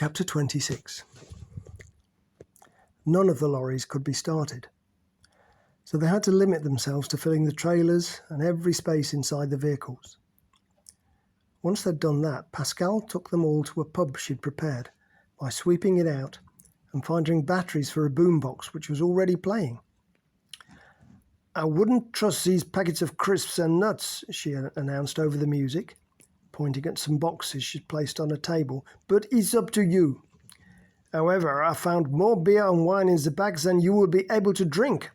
Chapter 26. None of the lorries could be started, so they had to limit themselves to filling the trailers and every space inside the vehicles. Once they'd done that, Pascal took them all to a pub she'd prepared by sweeping it out and finding batteries for a boombox which was already playing. "I wouldn't trust these packets of crisps and nuts," she announced over the music, pointing at some boxes she'd placed on a table, "but it's up to you. However, I found more beer and wine in the bags than you will be able to drink.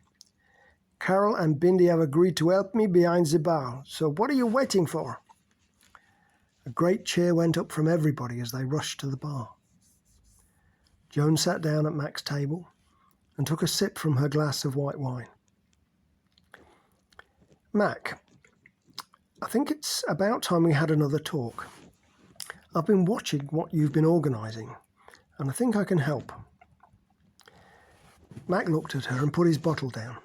Carol and Bindi have agreed to help me behind the bar, so what are you waiting for?" A great cheer went up from everybody as they rushed to the bar. Joan sat down at Mac's table and took a sip from her glass of white wine. "Mac, I think it's about time we had another talk. I've been watching what you've been organising, and I think I can help." Mac looked at her and put his bottle down.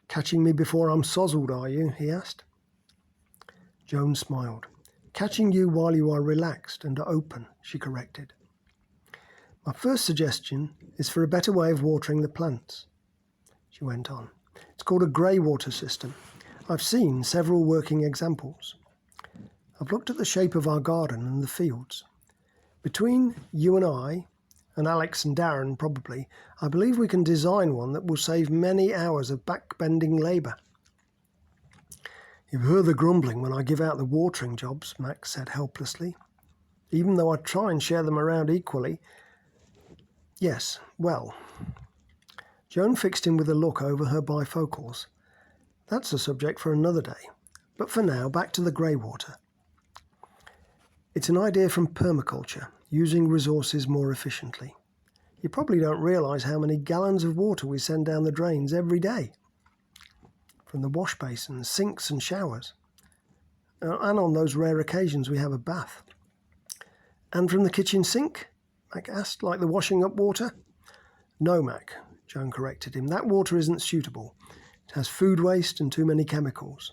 "Catching me before I'm sozzled, are you?" he asked. Joan smiled. "Catching you while you are relaxed and open," she corrected. "My first suggestion is for a better way of watering the plants," she went on. "It's called a grey water system. I've seen several working examples. I've looked at the shape of our garden and the fields. Between you and Alex and Darren probably, I believe we can design one that will save many hours of back-bending labour." "You've heard the grumbling when I give out the watering jobs," Max said helplessly. "Even though I try and share them around equally." "Yes, well." Joan fixed him with a look over her bifocals. "That's a subject for another day. But for now, back to the grey water. It's an idea from permaculture, using resources more efficiently. You probably don't realise how many gallons of water we send down the drains every day. From the wash basins, sinks and showers. And on those rare occasions we have a bath." "And from the kitchen sink?" Mac asked, "like the washing up water?" "No, Mac," Joan corrected him. "That water isn't suitable. It has food waste and too many chemicals.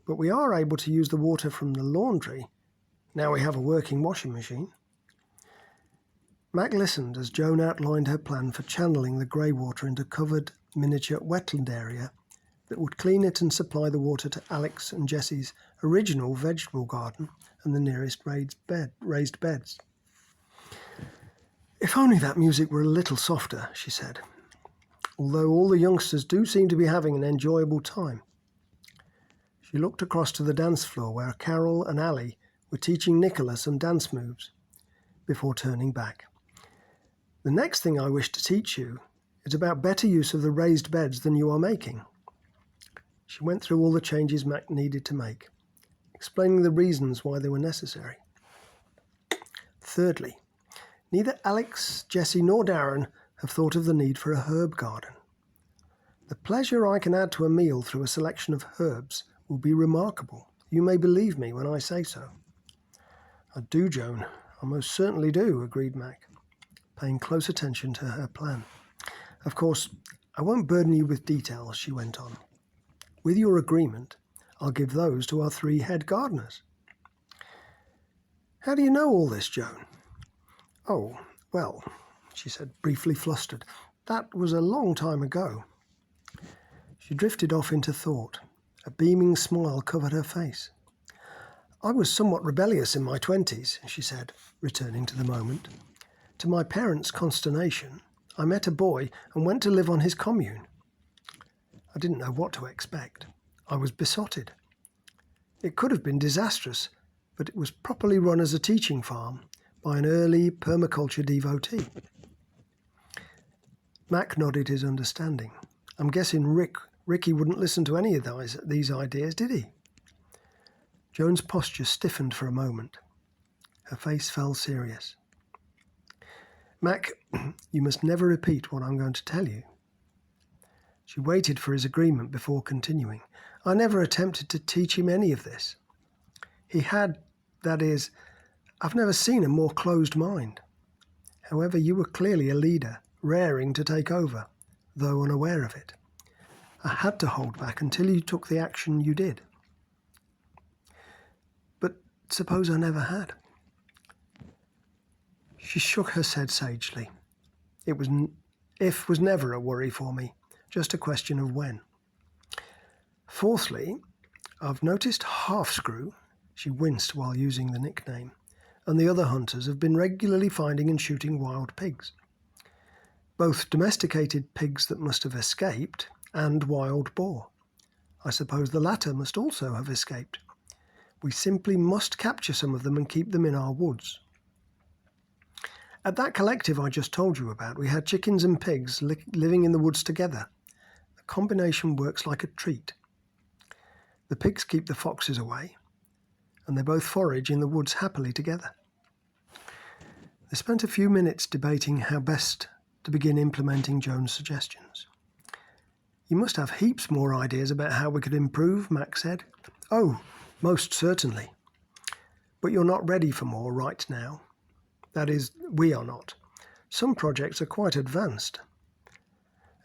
But we are able to use the water from the laundry. Now we have a working washing machine." Mac listened as Joan outlined her plan for channeling the grey water into covered miniature wetland area that would clean it and supply the water to Alex and Jessie's original vegetable garden and the nearest raised beds. "If only that music were a little softer," she said, "although all the youngsters do seem to be having an enjoyable time." She looked across to the dance floor where Carol and Ali were teaching Nicola some dance moves before turning back. "The next thing I wish to teach you is about better use of the raised beds than you are making." She went through all the changes Mac needed to make, explaining the reasons why they were necessary. "Thirdly, neither Alex, Jessie nor Darren have thought of the need for a herb garden. The pleasure I can add to a meal through a selection of herbs will be remarkable. You may believe me when I say so." "I do, Joan. I most certainly do," agreed Mac, paying close attention to her plan. "Of course, I won't burden you with details," she went on. "With your agreement, I'll give those to our 3 head gardeners." "How do you know all this, Joan?" "Oh, well," she said, briefly flustered. "That was a long time ago." She drifted off into thought. A beaming smile covered her face. "I was somewhat rebellious in my 20s, she said, returning to the moment. "To my parents' consternation, I met a boy and went to live on his commune. I didn't know what to expect. I was besotted. It could have been disastrous, but it was properly run as a teaching farm by an early permaculture devotee." Mac nodded his understanding. "I'm guessing Ricky wouldn't listen to any of these ideas, did he?" Joan's posture stiffened for a moment. Her face fell serious. "Mac, you must never repeat what I'm going to tell you." She waited for his agreement before continuing. "I never attempted to teach him any of this. That is, I've never seen a more closed mind. However, you were clearly a leader, raring to take over, though unaware of it. I had to hold back until you took the action you did." "But suppose I never had?" She shook her head sagely. If was never a worry for me, just a question of when. Fourthly, I've noticed Half-Screw, she winced while using the nickname, and the other hunters have been regularly finding and shooting wild pigs. Both domesticated pigs that must have escaped and wild boar. I suppose the latter must also have escaped. We simply must capture some of them and keep them in our woods. At that collective I just told you about, we had chickens and pigs living in the woods together. The combination works like a treat. The pigs keep the foxes away, and they both forage in the woods happily together. They spent a few minutes debating how best to begin implementing Joan's suggestions. You must have heaps more ideas about how we could improve, Mac said. Oh, most certainly. But you're not ready for more right now. That is, we are not. Some projects are quite advanced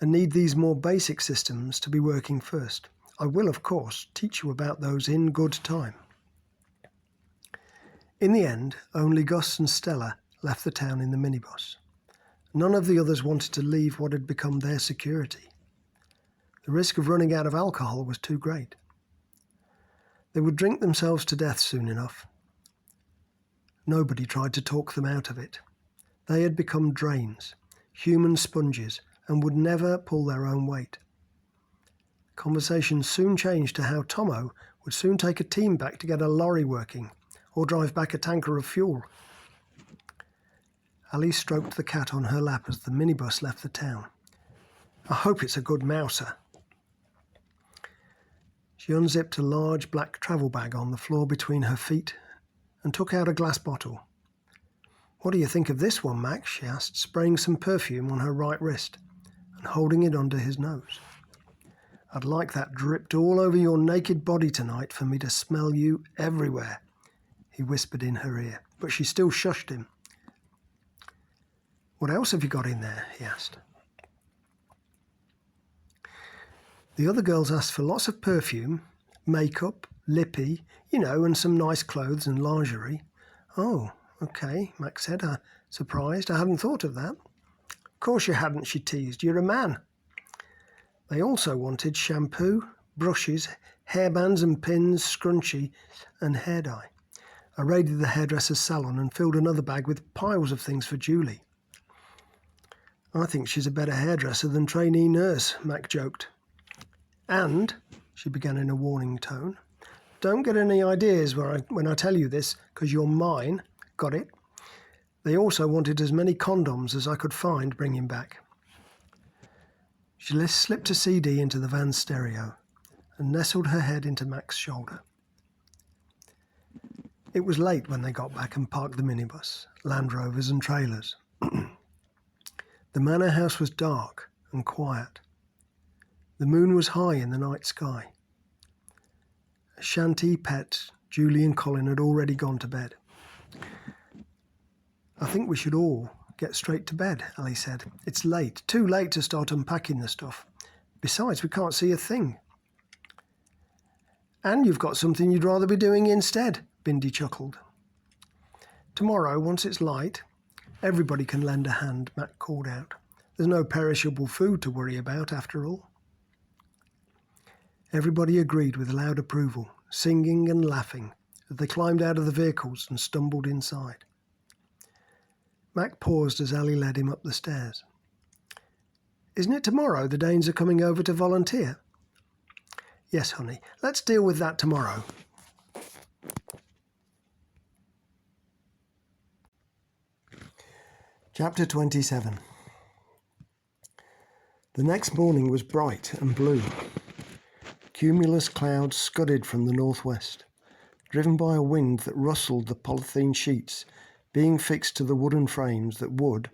and need these more basic systems to be working first. I will, of course, teach you about those in good time. In the end, only Gus and Stella left the town in the minibus. None of the others wanted to leave what had become their security. The risk of running out of alcohol was too great. They would drink themselves to death soon enough. Nobody tried to talk them out of it. They had become drains, human sponges, and would never pull their own weight. Conversation soon changed to how Tomo would soon take a team back to get a lorry working, or drive back a tanker of fuel. Ali stroked the cat on her lap as the minibus left the town. I hope it's a good mouser. She unzipped a large black travel bag on the floor between her feet and took out a glass bottle. What do you think of this one, Max? She asked, spraying some perfume on her right wrist and holding it under his nose. I'd like that dripped all over your naked body tonight for me to smell you everywhere, he whispered in her ear, but she still shushed him. What else have you got in there? He asked. The other girls asked for lots of perfume, makeup, lippy, and some nice clothes and lingerie. Oh, okay, Max said, surprised. I hadn't thought of that. Of course you hadn't, she teased. You're a man. They also wanted shampoo, brushes, hairbands and pins, scrunchie, and hair dye. I raided the hairdresser's salon and filled another bag with piles of things for Julie. I think she's a better hairdresser than trainee nurse, Mac joked. And, she began in a warning tone, don't get any ideas when I tell you this, because you're mine. Got it? They also wanted as many condoms as I could find bringing back. She slipped a CD into the van's stereo and nestled her head into Mac's shoulder. It was late when they got back and parked the minibus, Land Rovers and trailers. The manor house was dark and quiet. The moon was high in the night sky. Shanti, Pet, Julie and Colin had already gone to bed. I think we should all get straight to bed, Ali said. It's late, too late to start unpacking the stuff. Besides, we can't see a thing. And you've got something you'd rather be doing instead, Bindi chuckled. Tomorrow, once it's light, everybody can lend a hand, Matt called out. There's no perishable food to worry about, after all. Everybody agreed with loud approval, singing and laughing, as they climbed out of the vehicles and stumbled inside. Mac paused as Ali led him up the stairs. Isn't it tomorrow the Danes are coming over to volunteer? Yes, honey. Let's deal with that tomorrow. Chapter 27. The next morning was bright and blue. Cumulus clouds scudded from the northwest, driven by a wind that rustled the polythene sheets being fixed to the wooden frames that would,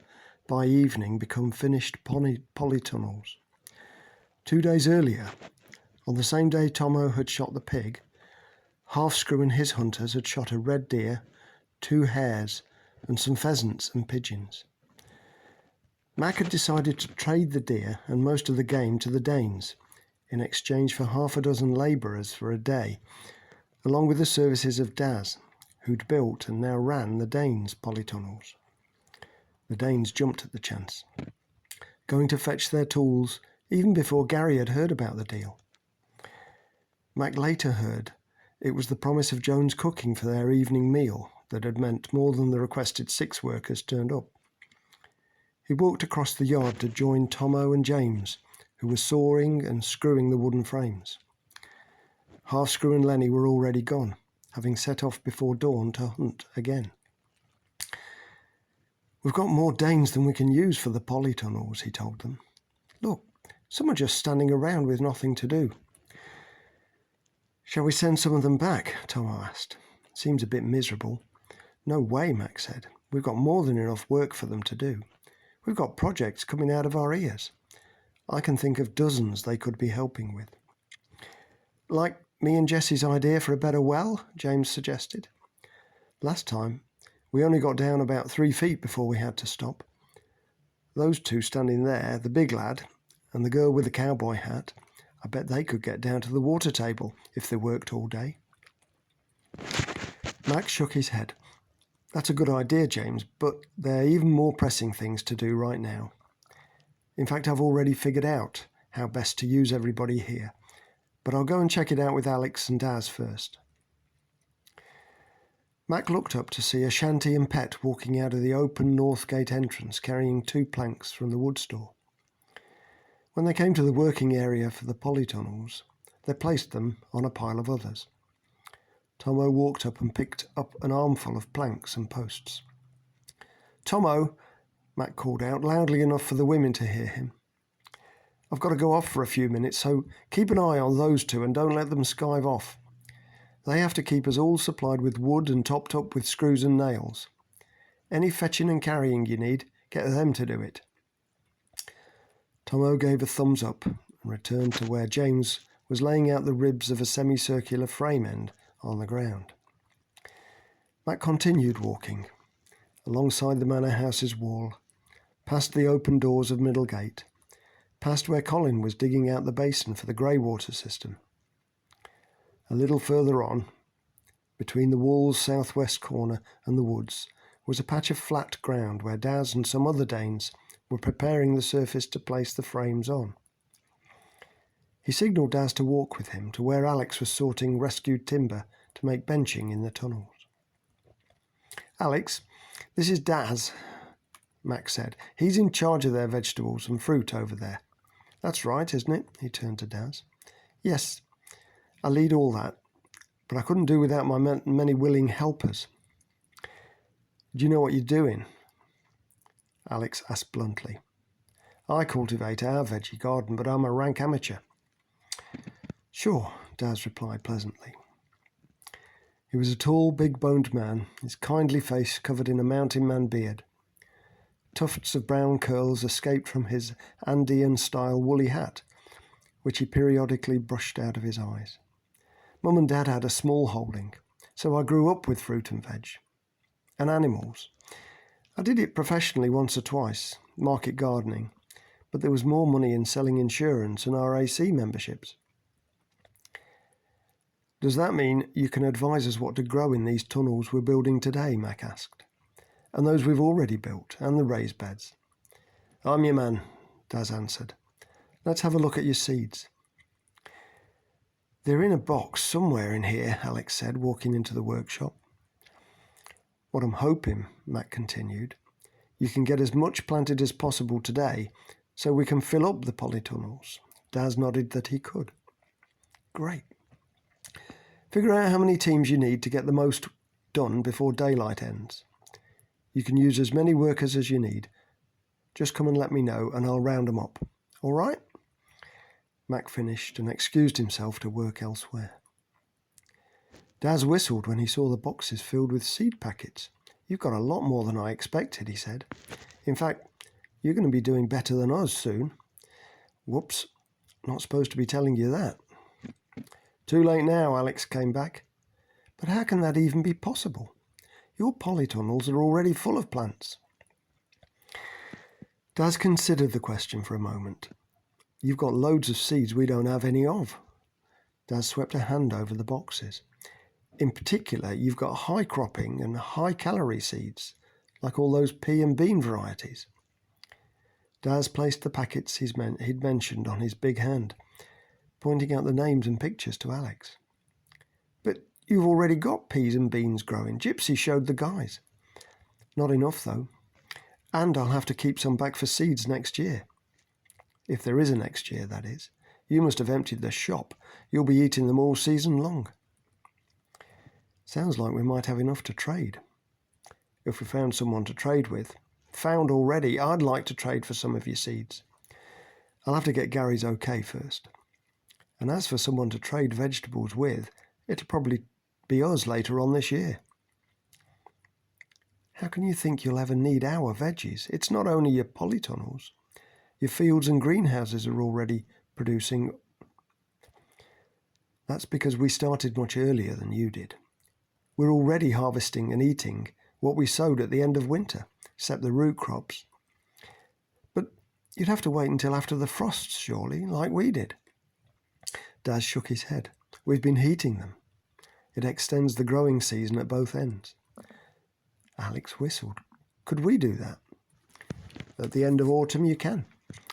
by evening, become finished polytunnels. 2 days earlier, on the same day Tomo had shot the pig, Half-Screw and his hunters had shot a red deer, 2 hares, and some pheasants and pigeons. Mac had decided to trade the deer and most of the game to the Danes, in exchange for 6 labourers for a day, along with the services of Daz, who'd built and now ran the Danes' polytunnels. The Danes jumped at the chance, going to fetch their tools even before Gary had heard about the deal. Mac later heard it was the promise of Joan's cooking for their evening meal that had meant more than the requested 6 workers turned up. He walked across the yard to join Tomo and James, who were sawing and screwing the wooden frames. Half-Screw and Lenny were already gone, having set off before dawn to hunt again. "We've got more Danes than we can use for the polytunnels," he told them. "Look, some are just standing around with nothing to do." "Shall we send some of them back?" Tomo asked. "Seems a bit miserable." "No way," Mac said. "We've got more than enough work for them to do. We've got projects coming out of our ears. I can think of dozens they could be helping with." "Like me and Jesse's idea for a better well?" James suggested. "Last time, we only got down about 3 feet before we had to stop. Those 2 standing there, the big lad and the girl with the cowboy hat, I bet they could get down to the water table if they worked all day." Mac shook his head. "That's a good idea, James, but there are even more pressing things to do right now. In fact, I've already figured out how best to use everybody here, but I'll go and check it out with Alex and Daz first." Mac looked up to see Ashanti and Pet walking out of the open north gate entrance carrying 2 planks from the wood store. When they came to the working area for the polytunnels, they placed them on a pile of others. Tomo walked up and picked up an armful of planks and posts. "Tomo," Mac called out loudly enough for the women to hear him. "I've got to go off for a few minutes, so keep an eye on those 2 and don't let them skive off. They have to keep us all supplied with wood and topped up with screws and nails. Any fetching and carrying you need, get them to do it." Tomo gave a thumbs up and returned to where James was laying out the ribs of a semicircular frame end on the ground. Mac continued walking, alongside the manor house's wall, past the open doors of Middle Gate, past where Colin was digging out the basin for the grey water system. A little further on, between the wall's southwest corner and the woods, was a patch of flat ground where Daz and some other Danes were preparing the surface to place the frames on. He signalled Daz to walk with him to where Alex was sorting rescued timber to make benching in the tunnels. "Alex, this is Daz," Mac said. "He's in charge of their vegetables and fruit over there." "That's right, isn't it?" He turned to Daz. "Yes, I lead all that, but I couldn't do without my many willing helpers." "Do you know what you're doing?" Alex asked bluntly. "I cultivate our veggie garden, but I'm a rank amateur." "Sure," Daz replied pleasantly. He was a tall, big-boned man, his kindly face covered in a mountain man beard. Tufts of brown curls escaped from his Andean-style woolly hat, which he periodically brushed out of his eyes. "Mum and Dad had a small holding, so I grew up with fruit and veg. And animals. I did it professionally once or twice, market gardening, but there was more money in selling insurance and RAC memberships." "Does that mean you can advise us what to grow in these tunnels we're building today?" Mac asked. "And those we've already built, and the raised beds?" "I'm your man," Daz answered. "Let's have a look at your seeds." "They're in a box somewhere in here," Alex said, walking into the workshop. "What I'm hoping," Mac continued, "you can get as much planted as possible today so we can fill up the polytunnels." Daz nodded that he could. "Great. Figure out how many teams you need to get the most done before daylight ends. You can use as many workers as you need. Just come and let me know and I'll round them up. All right?" Mac finished and excused himself to work elsewhere. Daz whistled when he saw the boxes filled with seed packets. "You've got a lot more than I expected," he said. "In fact, you're going to be doing better than us soon." "Whoops, not supposed to be telling you that." "Too late now," Alex came back. "But how can that even be possible? Your polytunnels are already full of plants." Daz considered the question for a moment. "You've got loads of seeds we don't have any of." Daz swept a hand over the boxes. "In particular, you've got high cropping and high calorie seeds, like all those pea and bean varieties. Daz placed the packets he'd mentioned on his big hand, pointing out the names and pictures to Alex. But you've already got peas and beans growing. Gypsy showed the guys. Not enough, though. And I'll have to keep some back for seeds next year. If there is a next year, that is. You must have emptied the shop. You'll be eating them all season long. Sounds like we might have enough to trade. If we found someone to trade with. Found already. I'd like to trade for some of your seeds. I'll have to get Gary's okay first. And as for someone to trade vegetables with, it'll probably be us later on this year. How can you think you'll ever need our veggies? It's not only your polytunnels. Your fields and greenhouses are already producing. That's because we started much earlier than you did. We're already harvesting and eating what we sowed at the end of winter, except the root crops. But you'd have to wait until after the frosts, surely, like we did. Daz shook his head. We've been heating them. It extends the growing season at both ends. Alex whistled. Could we do that? At the end of autumn you can.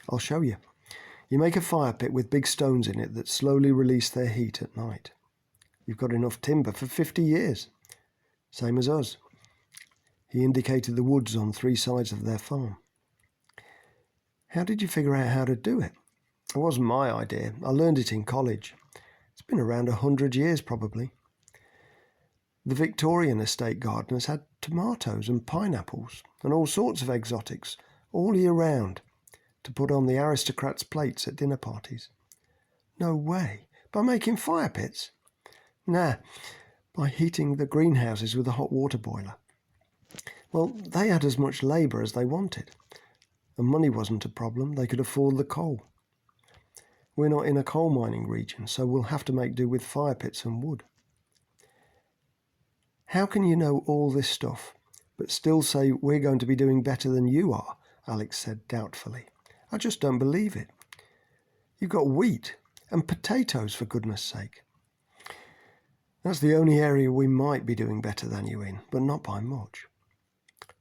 I'll show you. You make a fire pit with big stones in it that slowly release their heat at night. You've got enough timber for 50 years. Same as us. He indicated the woods on 3 sides of their farm. How did you figure out how to do it? It wasn't my idea. I learned it in college. It's been around 100 years probably. The Victorian estate gardeners had tomatoes and pineapples and all sorts of exotics all year round to put on the aristocrats' plates at dinner parties. No way. By making fire pits? Nah, by heating the greenhouses with a hot water boiler. Well, they had as much labour as they wanted. And money wasn't a problem. They could afford the coal. We're not in a coal mining region, so we'll have to make do with fire pits and wood. How can you know all this stuff, but still say we're going to be doing better than you are? Alex said doubtfully. I just don't believe it. You've got wheat and potatoes, for goodness sake. That's the only area we might be doing better than you in, but not by much.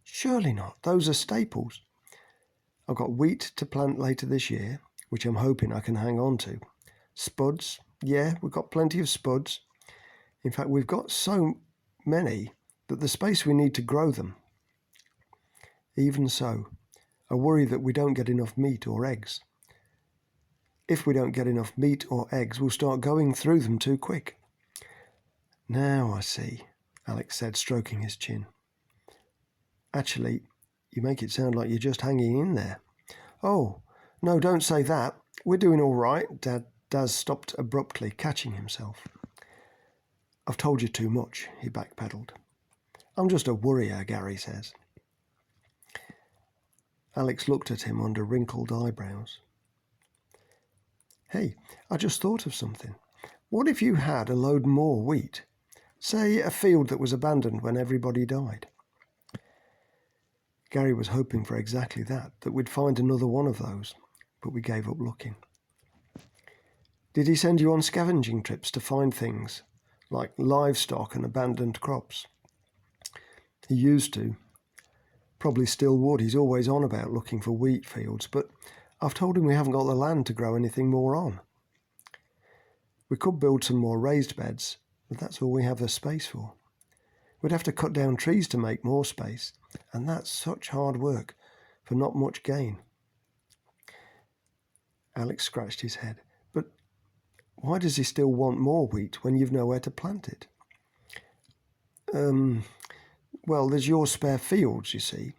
Surely not. Those are staples. I've got wheat to plant later this year, which I'm hoping I can hang on to. Spuds. Yeah, we've got plenty of spuds. In fact, we've got so many that the space we need to grow them. Even so, I worry that we don't get enough meat or eggs. If we don't get enough meat or eggs, we'll start going through them too quick. Now I see, Alex said, stroking his chin. Actually, you make it sound like you're just hanging in there. Oh, no, don't say that. We're doing all right. Daz stopped abruptly, catching himself. I've told you too much, he backpedaled. I'm just a worrier, Gary says. Alex looked at him under wrinkled eyebrows. Hey, I just thought of something. What if you had a load more wheat? Say a field that was abandoned when everybody died. Gary was hoping for exactly that we'd find another one of those, but we gave up looking. Did he send you on scavenging trips to find things, like livestock and abandoned crops? He used to. Probably still would. He's always on about looking for wheat fields, but I've told him we haven't got the land to grow anything more on. We could build some more raised beds, but that's all we have the space for. We'd have to cut down trees to make more space, and that's such hard work for not much gain. Alex scratched his head. But why does he still want more wheat when you've nowhere to plant it? Well, there's your spare fields, you see.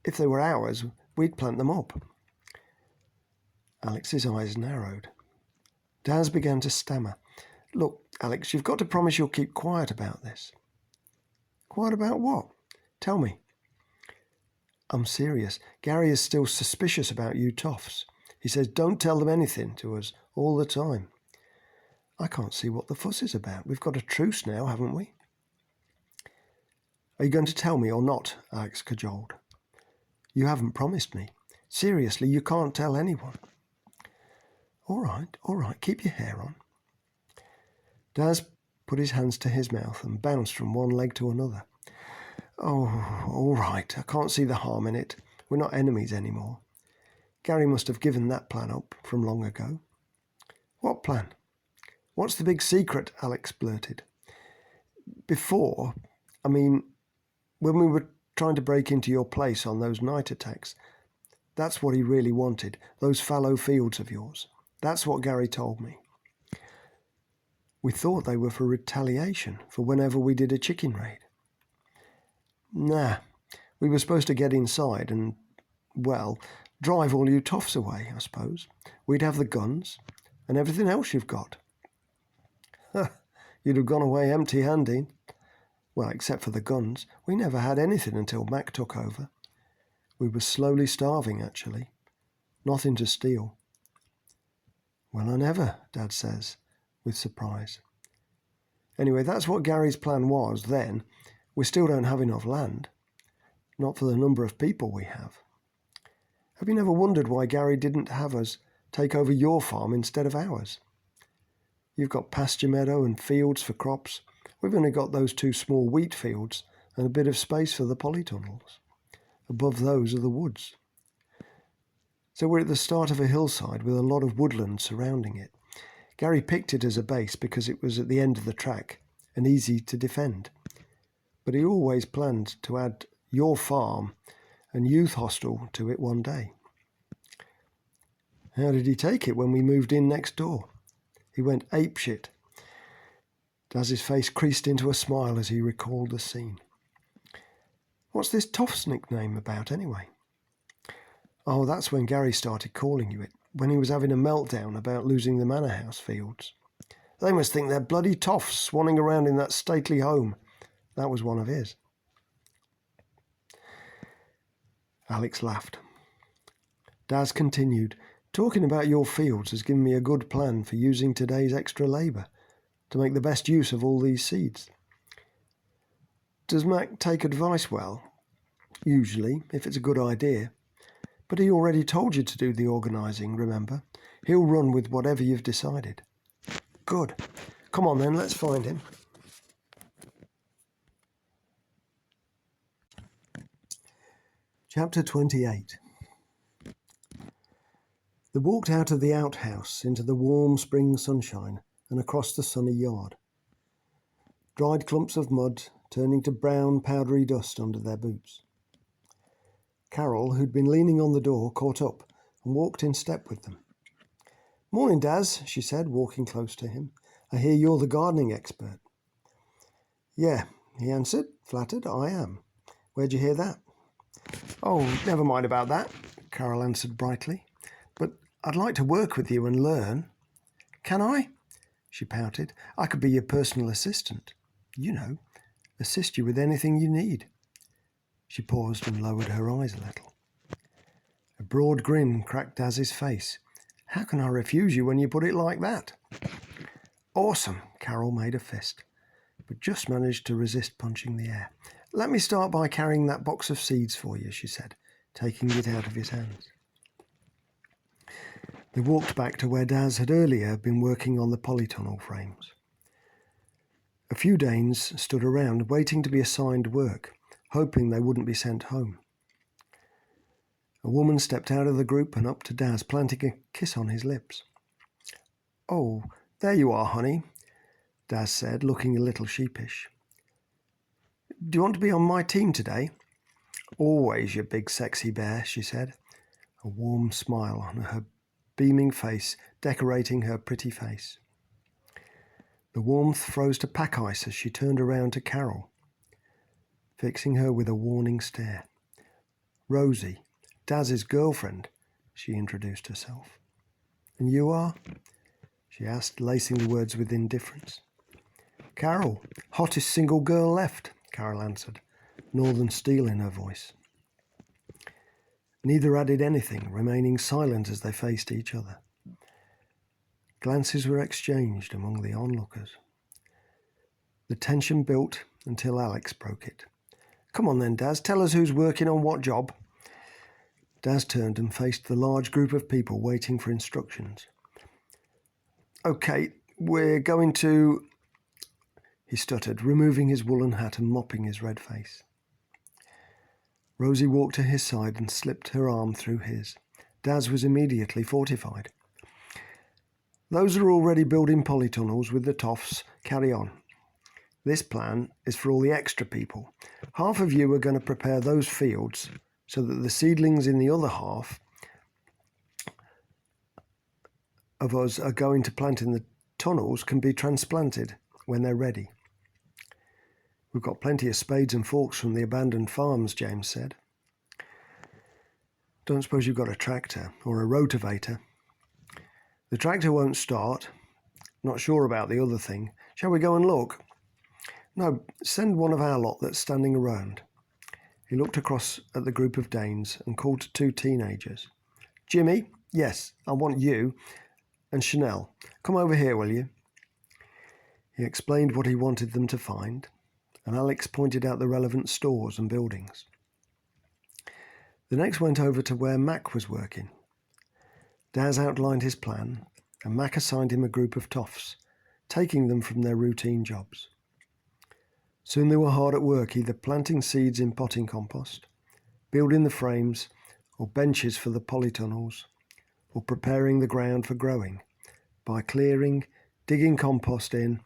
If they were ours, we'd plant them up. Alex's eyes narrowed. Daz began to stammer. Look, Alex, you've got to promise you'll keep quiet about this. Quiet about what? Tell me. I'm serious. Gary is still suspicious about you toffs. He says don't tell them anything to us all the time. I can't see what the fuss is about. We've got a truce now, haven't we? Are you going to tell me or not? Alex cajoled. You haven't promised me. Seriously, you can't tell anyone. All right, keep your hair on. Daz put his hands to his mouth and bounced from one leg to another. Oh, all right, I can't see the harm in it. We're not enemies anymore. Gary must have given that plan up from long ago. What plan? What's the big secret? Alex blurted. Before, when we were trying to break into your place on those night attacks, that's what he really wanted, those fallow fields of yours. That's what Gary told me. We thought they were for retaliation, for whenever we did a chicken raid. Nah, we were supposed to get inside and, well, drive all you toffs away, I suppose. We'd have the guns and everything else you've got. You'd have gone away empty-handed. Well, except for the guns. We never had anything until Mac took over. We were slowly starving, actually. Nothing to steal. Well, I never, Dad says, with surprise. Anyway, that's what Gary's plan was then. We still don't have enough land. Not for the number of people we have. Have you never wondered why Gary didn't have us take over your farm instead of ours? You've got pasture meadow and fields for crops. We've only got those 2 small wheat fields and a bit of space for the polytunnels. Above those are the woods. So we're at the start of a hillside with a lot of woodland surrounding it. Gary picked it as a base because it was at the end of the track and easy to defend. But he always planned to add your farm and youth hostel to it one day. How did he take it when we moved in next door? He went apeshit. Daz's face creased into a smile as he recalled the scene. What's this Toff's nickname about anyway? Oh, that's when Gary started calling you it, when he was having a meltdown about losing the manor house fields. They must think they're bloody toffs swanning around in that stately home. That was one of his. Alex laughed. Daz continued, talking about your fields has given me a good plan for using today's extra labour to make the best use of all these seeds. Does Mac take advice well? Usually, if it's a good idea. But he already told you to do the organising, remember? He'll run with whatever you've decided. Good. Come on then, let's find him. Chapter 28. They walked out of the outhouse into the warm spring sunshine and across the sunny yard. Dried clumps of mud turning to brown, powdery dust under their boots. Carol, who'd been leaning on the door, caught up and walked in step with them. Morning, Daz, she said, walking close to him. I hear you're the gardening expert. Yeah, he answered, flattered. I am. Where'd you hear that? Oh, never mind about that, Carol answered brightly. But I'd like to work with you and learn. Can I? She pouted. I could be your personal assistant. You know, assist you with anything you need. She paused and lowered her eyes a little. A broad grin cracked Daz's face. How can I refuse you when you put it like that? Awesome, Carol made a fist, but just managed to resist punching the air. Let me start by carrying that box of seeds for you, she said, taking it out of his hands. They walked back to where Daz had earlier been working on the polytunnel frames. A few Danes stood around, waiting to be assigned work, hoping they wouldn't be sent home. A woman stepped out of the group and up to Daz, planting a kiss on his lips. Oh, there you are, honey, Daz said, looking a little sheepish. Do you want to be on my team today? Always, you big sexy bear, she said, a warm smile on her beaming face decorating her pretty face. The warmth froze to pack ice as she turned around to Carol, fixing her with a warning stare. Rosie, Daz's girlfriend, she introduced herself. And you are? She asked, lacing the words with indifference. Carol, hottest single girl left, Carol answered, northern steel in her voice. Neither added anything, remaining silent as they faced each other. Glances were exchanged among the onlookers. The tension built until Alex broke it. Come on then, Daz, tell us who's working on what job. Daz turned and faced the large group of people waiting for instructions. Okay, we're going to... He stuttered, removing his woolen hat and mopping his red face. Rosie walked to his side and slipped her arm through his. Daz was immediately fortified. Those are already building polytunnels with the toffs. Carry on. This plan is for all the extra people. Half of you are going to prepare those fields so that the seedlings in the other half of us are going to plant in the tunnels can be transplanted when they're ready. We've got plenty of spades and forks from the abandoned farms, James said. Don't suppose you've got a tractor or a rotavator? The tractor won't start. Not sure about the other thing. Shall we go and look? No, send one of our lot that's standing around. He looked across at the group of Danes and called to two teenagers. Jimmy, yes, I want you, and Chanel. Come over here, will you? He explained what he wanted them to find, and Alex pointed out the relevant stores and buildings. The next went over to where Mac was working. Daz outlined his plan, and Mac assigned him a group of toffs, taking them from their routine jobs. Soon they were hard at work, either planting seeds in potting compost, building the frames or benches for the polytunnels, or preparing the ground for growing by clearing, digging compost in,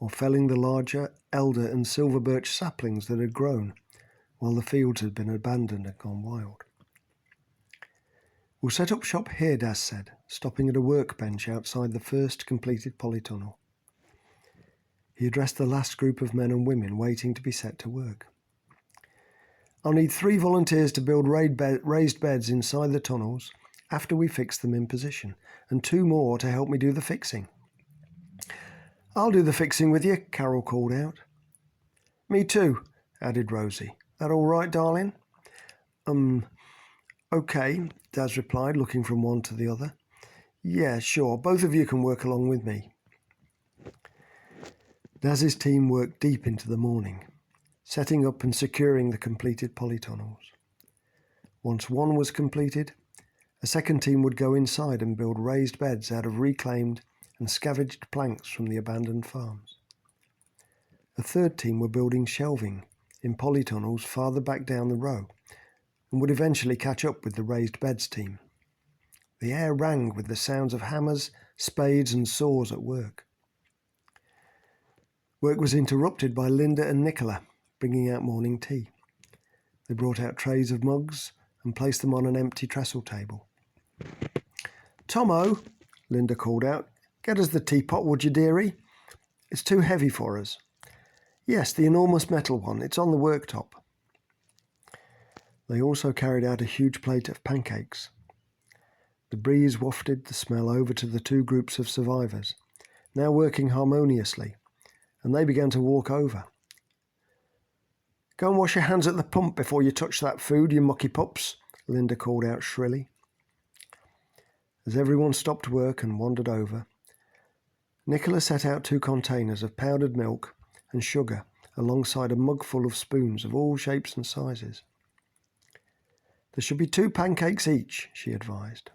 or felling the larger elder and silver birch saplings that had grown while the fields had been abandoned and gone wild. We'll set up shop here, Daz said, stopping at a workbench outside the first completed polytunnel. He addressed the last group of men and women waiting to be set to work. I'll need 3 volunteers to build raised beds inside the tunnels after we fix them in position, and 2 more to help me do the fixing. I'll do the fixing with you, Carol called out. Me too, added Rosie. That all right, darling? Okay, Daz replied, looking from one to the other. Yeah, sure, both of you can work along with me. Daz's team worked deep into the morning, setting up and securing the completed polytunnels. Once one was completed, a second team would go inside and build raised beds out of reclaimed and scavenged planks from the abandoned farms. A third team were building shelving in polytunnels farther back down the row and would eventually catch up with the raised beds team. The air rang with the sounds of hammers, spades and saws at work. Work was interrupted by Linda and Nicola bringing out morning tea. They brought out trays of mugs and placed them on an empty trestle table. Tomo, Linda called out, get us the teapot, would you, dearie? It's too heavy for us. Yes, the enormous metal one. It's on the worktop. They also carried out a huge plate of pancakes. The breeze wafted the smell over to the 2 groups of survivors, now working harmoniously, and they began to walk over. Go and wash your hands at the pump before you touch that food, you mucky pups, Linda called out shrilly. As everyone stopped work and wandered over, Nicola set out 2 containers of powdered milk and sugar alongside a mug full of spoons of all shapes and sizes. There should be 2 pancakes each, she advised.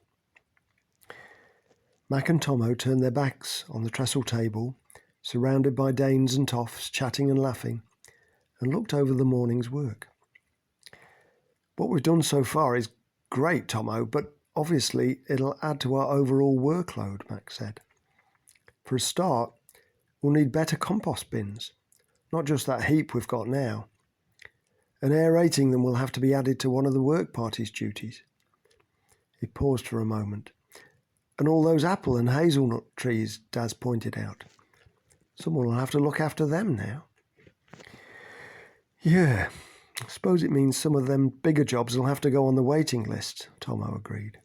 Mac and Tomo turned their backs on the trestle table, surrounded by Danes and toffs, chatting and laughing, and looked over the morning's work. What we've done so far is great, Tomo, but obviously it'll add to our overall workload, Mac said. For a start, we'll need better compost bins, not just that heap we've got now. And aerating them will have to be added to one of the work party's duties. He paused for a moment. And all those apple and hazelnut trees, Daz pointed out. Someone will have to look after them now. Yeah, I suppose it means some of them bigger jobs will have to go on the waiting list, Tomo agreed.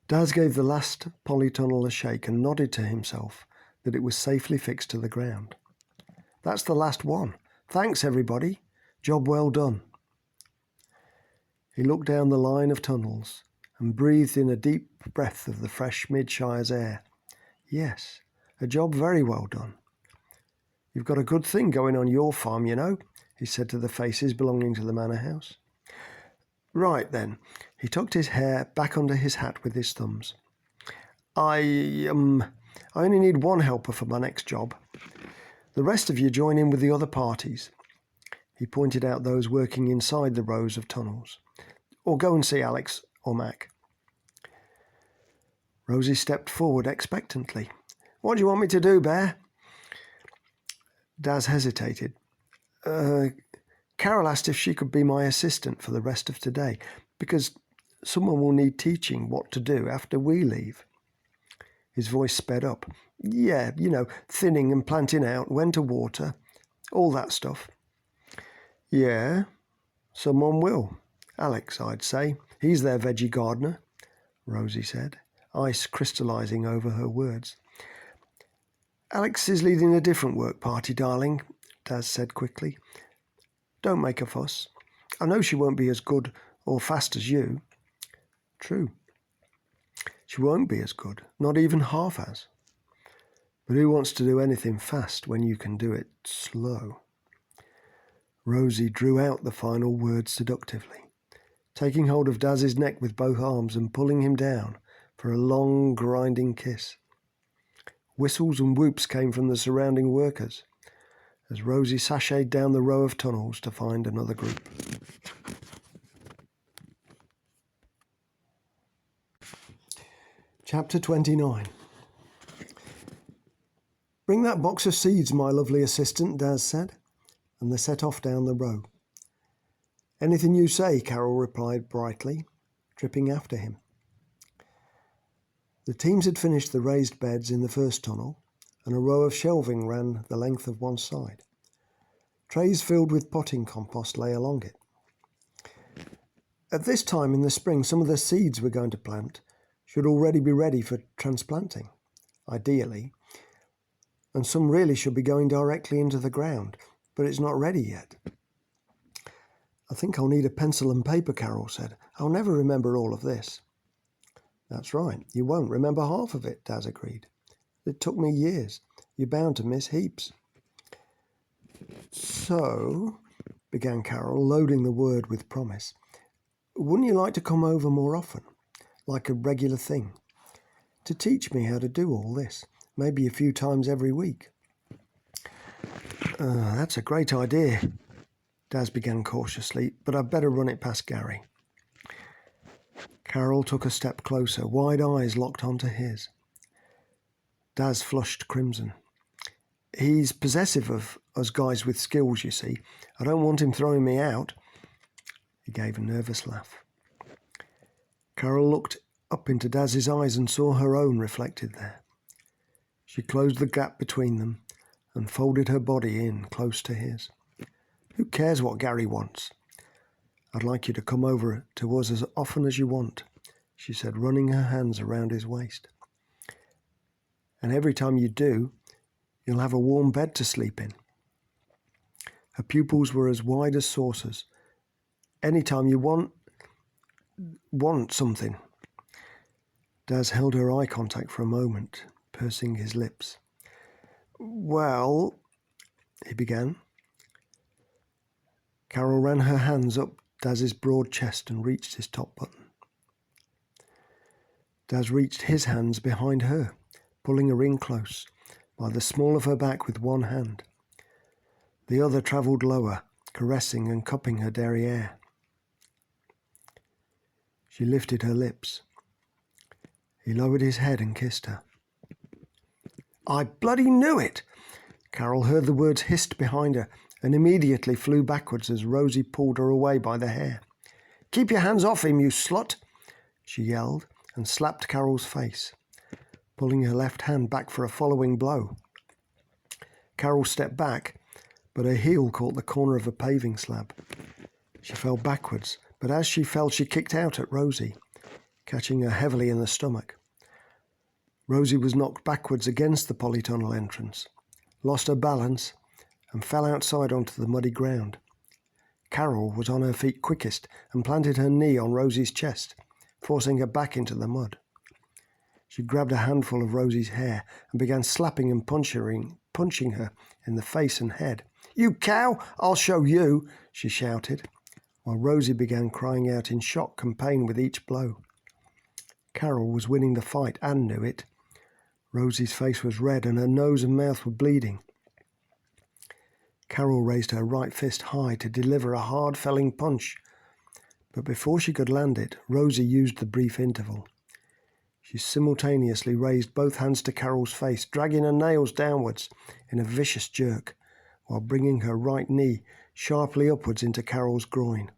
Daz gave the last polytunnel a shake and nodded to himself that it was safely fixed to the ground. That's the last one. Thanks, everybody. Job well done. He looked down the line of tunnels and breathed in a deep breath of the fresh mid-Shires air. Yes, a job very well done. You've got a good thing going on your farm, you know, he said to the faces belonging to the manor house. Right then, he tucked his hair back under his hat with his thumbs. I only need 1 helper for my next job. The rest of you join in with the other parties. He pointed out those working inside the rows of tunnels. Or go and see Alex or Mac. Rosie stepped forward expectantly. What do you want me to do, Bear? Daz hesitated. Carol asked if she could be my assistant for the rest of today, because someone will need teaching what to do after we leave. His voice sped up. Yeah, thinning and planting out, when to water, all that stuff. Yeah, someone will. Alex, I'd say. He's their veggie gardener, Rosie said, ice crystallizing over her words. Alex is leading a different work party, darling, Daz said quickly. Don't make a fuss. I know she won't be as good or fast as you. True. She won't be as good, not even half as. But who wants to do anything fast when you can do it slow? Rosie drew out the final word seductively, taking hold of Daz's neck with both arms and pulling him down for a long, grinding kiss. Whistles and whoops came from the surrounding workers as Rosie sashayed down the row of tunnels to find another group. Chapter 29. Bring that box of seeds, my lovely assistant, Daz said, and they set off down the row. Anything you say, Carol replied brightly, tripping after him. The teams had finished the raised beds in the first tunnel, and a row of shelving ran the length of one side. Trays filled with potting compost lay along it. At this time in the spring, some of the seeds we're going to plant should already be ready for transplanting, ideally, and some really should be going directly into the ground, but it's not ready yet. I think I'll need a pencil and paper, Carol said. I'll never remember all of this. That's right, you won't remember half of it, Daz agreed. It took me years. You're bound to miss heaps. So, began Carol, loading the word with promise, wouldn't you like to come over more often, like a regular thing, to teach me how to do all this, maybe a few times every week? That's a great idea, Daz began cautiously, but I'd better run it past Gary. Carol took a step closer, wide eyes locked onto his. Daz flushed crimson. He's possessive of us guys with skills, you see. I don't want him throwing me out. He gave a nervous laugh. Carol looked up into Daz's eyes and saw her own reflected there. She closed the gap between them and folded her body in close to his. Who cares what Gary wants? I'd like you to come over to us as often as you want, she said, running her hands around his waist. And every time you do, you'll have a warm bed to sleep in. Her pupils were as wide as saucers. Any time you want something. Daz held her eye contact for a moment, pursing his lips. Well, he began. Carol ran her hands up Daz's broad chest and reached his top button. Daz reached his hands behind her, pulling her in close, by the small of her back with one hand. The other travelled lower, caressing and cupping her derriere. She lifted her lips. He lowered his head and kissed her. I bloody knew it! Carol heard the words hissed behind her and immediately flew backwards as Rosie pulled her away by the hair. Keep your hands off him, you slut! She yelled and slapped Carol's face, pulling her left hand back for a following blow. Carol stepped back, but her heel caught the corner of a paving slab. She fell backwards, but as she fell, she kicked out at Rosie, catching her heavily in the stomach. Rosie was knocked backwards against the polytunnel entrance, lost her balance, and fell outside onto the muddy ground. Carol was on her feet quickest and planted her knee on Rosie's chest, forcing her back into the mud. She grabbed a handful of Rosie's hair and began slapping and punching her in the face and head. You cow! I'll show you! She shouted, while Rosie began crying out in shock and pain with each blow. Carol was winning the fight and knew it. Rosie's face was red and her nose and mouth were bleeding. Carol raised her right fist high to deliver a hard felling punch, but before she could land it, Rosie used the brief interval. She simultaneously raised both hands to Carol's face, dragging her nails downwards in a vicious jerk, while bringing her right knee sharply upwards into Carol's groin.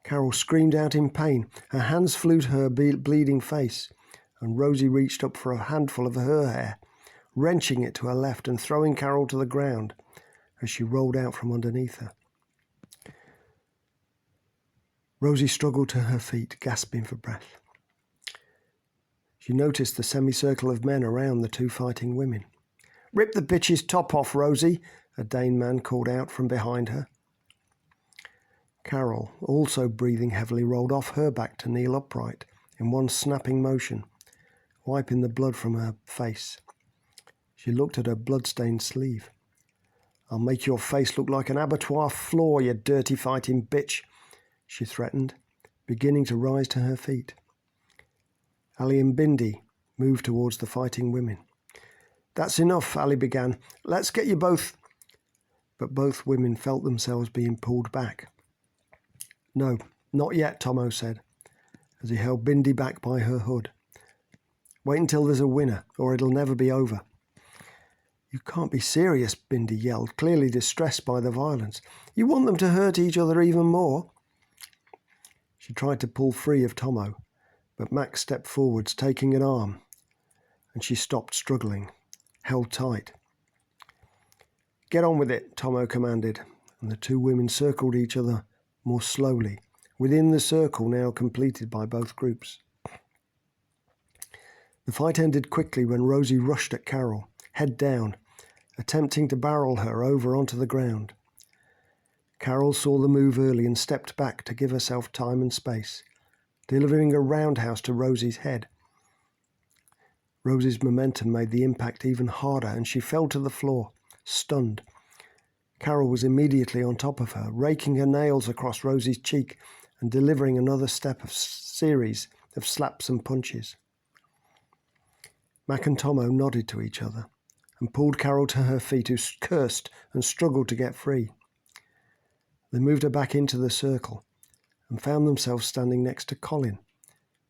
Carol screamed out in pain. Her hands flew to her bleeding face, and Rosie reached up for a handful of her hair, wrenching it to her left and throwing Carol to the ground as she rolled out from underneath her. Rosie struggled to her feet, gasping for breath. She noticed the semicircle of men around the two fighting women. "Rip the bitch's top off, Rosie," a Dane man called out from behind her. Carol, also breathing heavily, rolled off her back to kneel upright in one snapping motion, wiping the blood from her face. She looked at her blood-stained sleeve. "I'll make your face look like an abattoir floor, you dirty fighting bitch," she threatened, beginning to rise to her feet. Ali and Bindi moved towards the fighting women. "That's enough," Ali began. "Let's get you both..." But both women felt themselves being pulled back. "No, not yet," Tomo said, as he held Bindi back by her hood. "Wait until there's a winner, or it'll never be over." "You can't be serious," Bindi yelled, clearly distressed by the violence. "You want them to hurt each other even more?" She tried to pull free of Tomo, but Max stepped forwards, taking an arm, and she stopped, struggling, held tight. "Get on with it," Tomo commanded, and the two women circled each other more slowly, within the circle now completed by both groups. The fight ended quickly when Rosie rushed at Carol, head down, attempting to barrel her over onto the ground. Carol saw the move early and stepped back to give herself time and space, delivering a roundhouse to Rosie's head. Rosie's momentum made the impact even harder, and she fell to the floor, stunned. Carol was immediately on top of her, raking her nails across Rosie's cheek and delivering another series of slaps and punches. Mac and Tomo nodded to each other and pulled Carol to her feet, who cursed and struggled to get free. They moved her back into the circle and found themselves standing next to Colin,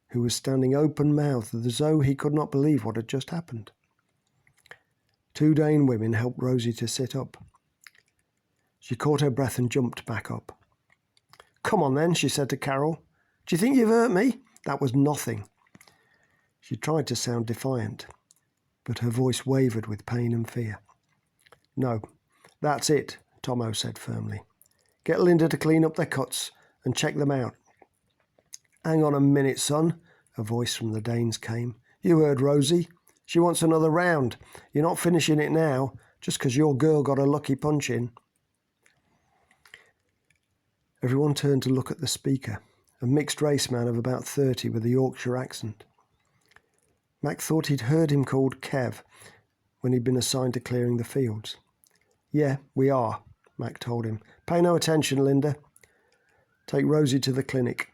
who was standing open-mouthed as though he could not believe what had just happened. Two Dane women helped Rosie to sit up. She caught her breath and jumped back up. "Come on then," she said to Carol. "Do you think you've hurt me? That was nothing." She tried to sound defiant, but her voice wavered with pain and fear. "No, that's it," Tomo said firmly. "Get Linda to clean up their cuts and check them out." "Hang on a minute, son," a voice from the Danes came. "You heard Rosie. She wants another round. You're not finishing it now, just because your girl got a lucky punch in." Everyone turned to look at the speaker, a mixed-race man of about 30 with a Yorkshire accent. Mac thought he'd heard him called Kev when he'd been assigned to clearing the fields. "Yeah, we are," Mac told him. "Pay no attention, Linda. Take Rosie to the clinic.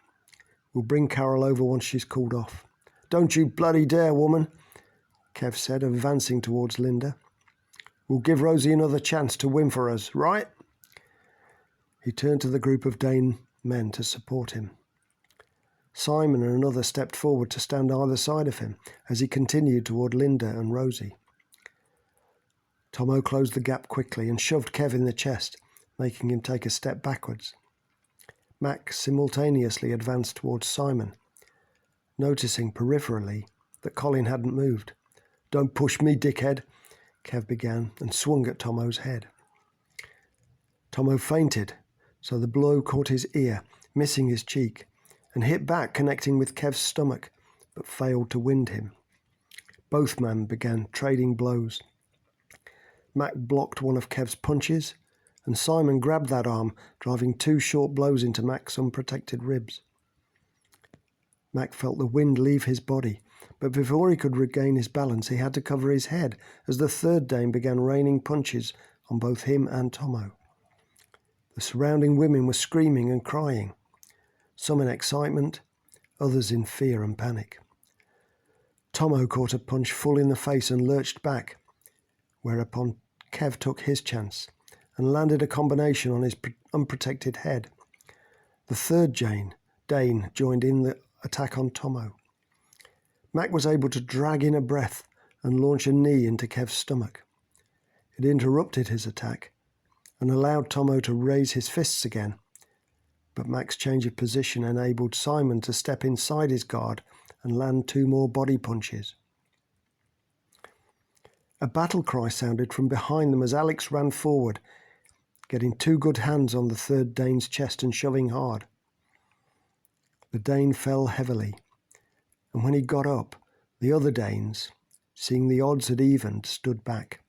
We'll bring Carol over once she's cooled off." "Don't you bloody dare, woman," Kev said, advancing towards Linda. "We'll give Rosie another chance to win for us, right?" He turned to the group of Dane men to support him. Simon and another stepped forward to stand either side of him as he continued toward Linda and Rosie. Tomo closed the gap quickly and shoved Kev in the chest, making him take a step backwards. Mac simultaneously advanced towards Simon, noticing peripherally that Colin hadn't moved. "Don't push me, dickhead," Kev began, and swung at Tomo's head. Tomo feinted, so the blow caught his ear, missing his cheek, and hit back, connecting with Kev's stomach, but failed to wind him. Both men began trading blows. Mac blocked one of Kev's punches, and Simon grabbed that arm, driving two short blows into Mac's unprotected ribs. Mac felt the wind leave his body, but before he could regain his balance, he had to cover his head as the third Dane began raining punches on both him and Tomo. The surrounding women were screaming and crying, some in excitement, others in fear and panic. Tomo caught a punch full in the face and lurched back, whereupon Kev took his chance and landed a combination on his unprotected head. The third Dane joined in the attack on Tomo. Mac was able to drag in a breath and launch a knee into Kev's stomach. It interrupted his attack and allowed Tomo to raise his fists again, but Mac's change of position enabled Simon to step inside his guard and land 2 more body punches. A battle cry sounded from behind them as Alex ran forward, getting 2 good hands on the third Dane's chest and shoving hard. The Dane fell heavily, and when he got up, the other Danes, seeing the odds had evened, stood back.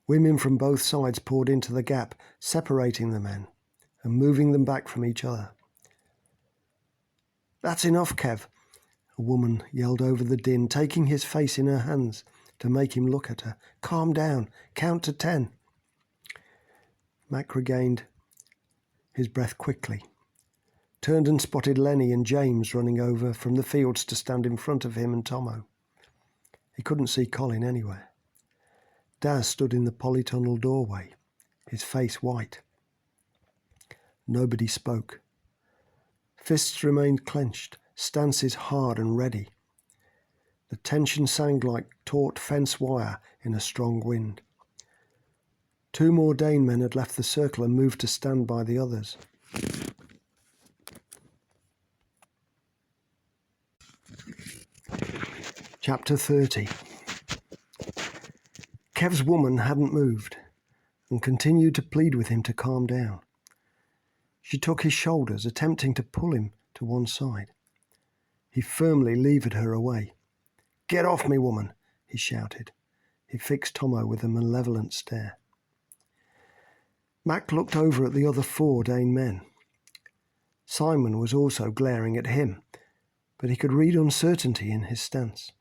Women from both sides poured into the gap, separating the men and moving them back from each other. "That's enough, Kev," a woman yelled over the din, taking his face in her hands to make him look at her. "Calm down. Count to 10. Mac regained his breath quickly, turned and spotted Lenny and James running over from the fields to stand in front of him and Tomo. He couldn't see Colin anywhere. Daz stood in the polytunnel doorway, his face white. Nobody spoke. Fists remained clenched, stances hard and ready. The tension sang like taut fence wire in a strong wind. 2 more Dane men had left the circle and moved to stand by the others. Chapter 30. Kev's woman hadn't moved and continued to plead with him to calm down. She took his shoulders, attempting to pull him to one side. He firmly levered her away. "Get off me, woman," he shouted. He fixed Tomo with a malevolent stare. Mac looked over at the other 4 Dane men. Simon was also glaring at him, but he could read uncertainty in his stance.